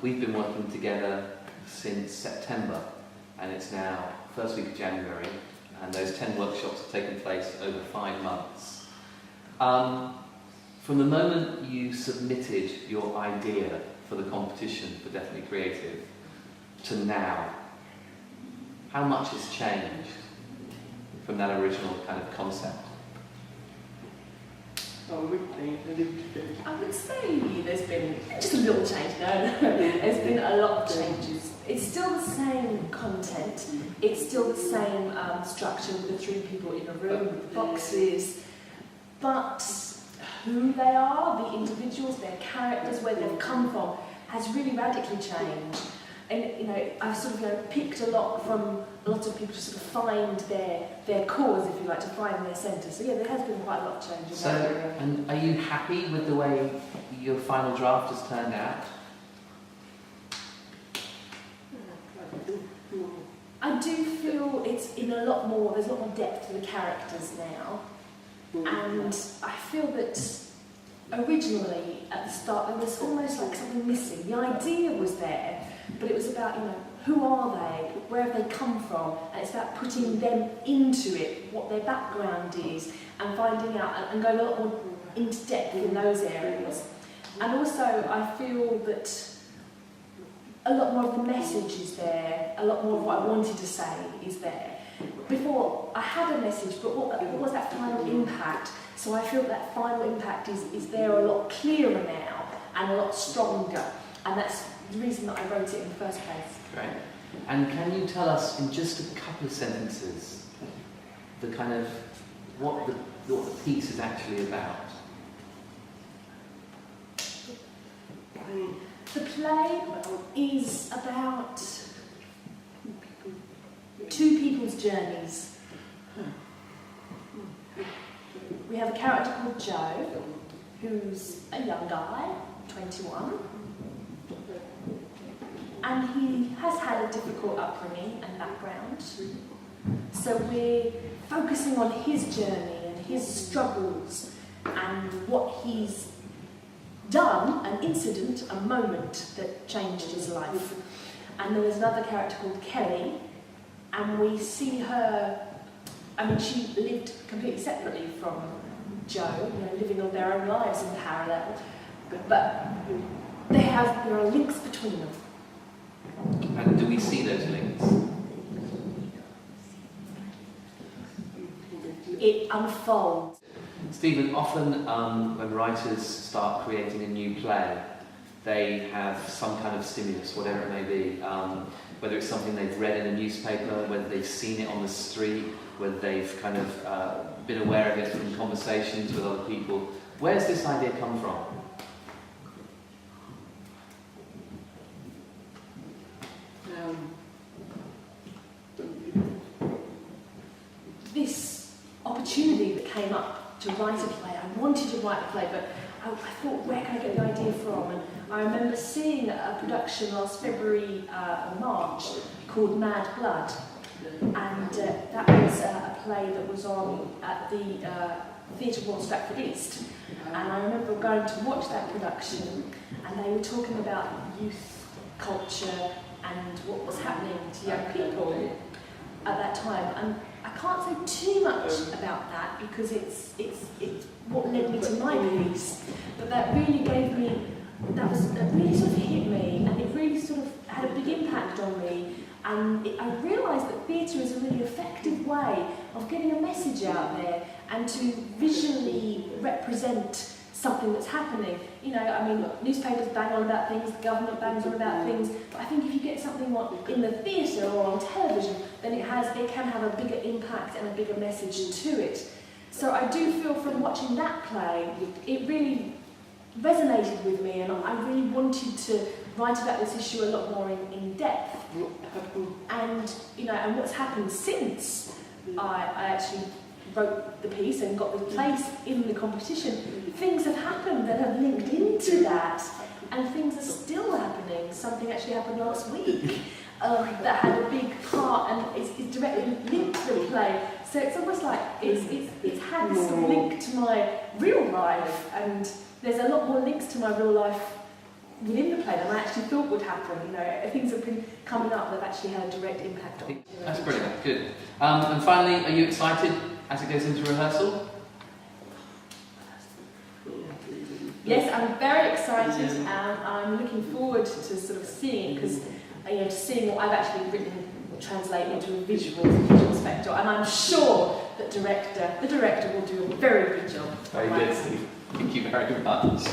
we've been working together since September, and it's now first week of January, and those 10 workshops have taken place over 5 months. From the moment you submitted your idea for the competition for Definitely Creative to now, how much has changed from that original kind of concept? I would say there's been just a little change. No, there's been a lot of changes. It's still the same content. It's still the same structure with the 3 people in a room with the boxes, but who they are, the individuals, their characters, where they've come from, has really radically changed. And I've sort of picked a lot from a lot of people to sort of find their cause, if you like, to find their centre. So yeah, there has been quite a lot of change in that area. And are you happy with the way your final draft has turned out? I do feel it's in a lot more, there's a lot more depth to the characters now. And I feel that originally, at the start, there was almost like something missing. The idea was there, but it was about, who are they, where have they come from, and it's about putting them into it, what their background is, and finding out, and going a lot more into depth in those areas. And also, I feel that a lot more of the message is there, a lot more of what I wanted to say is there. Before, I had a message, but what was that final impact? So I feel that final impact is there a lot clearer now, and a lot stronger, and that's the reason that I wrote it in the first place. Great. And can you tell us in just a couple of sentences the kind of what the piece is actually about? The play is about 2 people's journeys. We have a character called Joe, who's a young guy, 21, and he has had a difficult upbringing and background. So we're focusing on his journey and his struggles and what he's done, an incident, a moment that changed his life. And there was another character called Kelly, and we see her, she lived completely separately from Joe, living on their own lives in parallel, but there are links between them. And do we see those links? It unfolds. Stephen, often when writers start creating a new play, they have some kind of stimulus, whatever it may be, whether it's something they've read in a newspaper, whether they've seen it on the street, whether they've kind of been aware of it from conversations with other people. Where's this idea come from? This opportunity that came up to write a play, I wanted to write a play, but I thought, where can I get the idea from? And I remember seeing a production last February or March called Mad Blood, and that was a play that was on at the Theatre Royal Stratford East. And I remember going to watch that production, and they were talking about youth culture and what was happening to young people at that time. And I can't say too much about that because it's what led me to my piece, but that really that really sort of hit me, and it really sort of had a big impact on me. And I realised that theatre is a really effective way of getting a message out there and to visually represent something that's happening. Newspapers bang on about things, the government bangs on about things, but I think if you get something in the theatre or on television, then it can have a bigger impact and a bigger message to it. So I do feel from watching that play, it really resonated with me, and I really wanted to write about this issue a lot more in depth. And and what's happened since I actually wrote the piece and got the place in the competition, things have happened that have linked into that, and things are still happening. Something actually happened last week that had a big part and is directly linked to the play. So it's almost like it's had this sort of link to my real life, and there's a lot more links to my real life within the play than I actually thought would happen. You know, things have been coming up that have actually had a direct impact on. That's brilliant, good. And finally, are you excited as it goes into rehearsal? Yes, I'm very excited, and I'm looking forward to sort of seeing, because seeing what I've actually written translate into a visual spectacle, and I'm sure that the director will do a very good job. Very good, Steve. Thank you very much.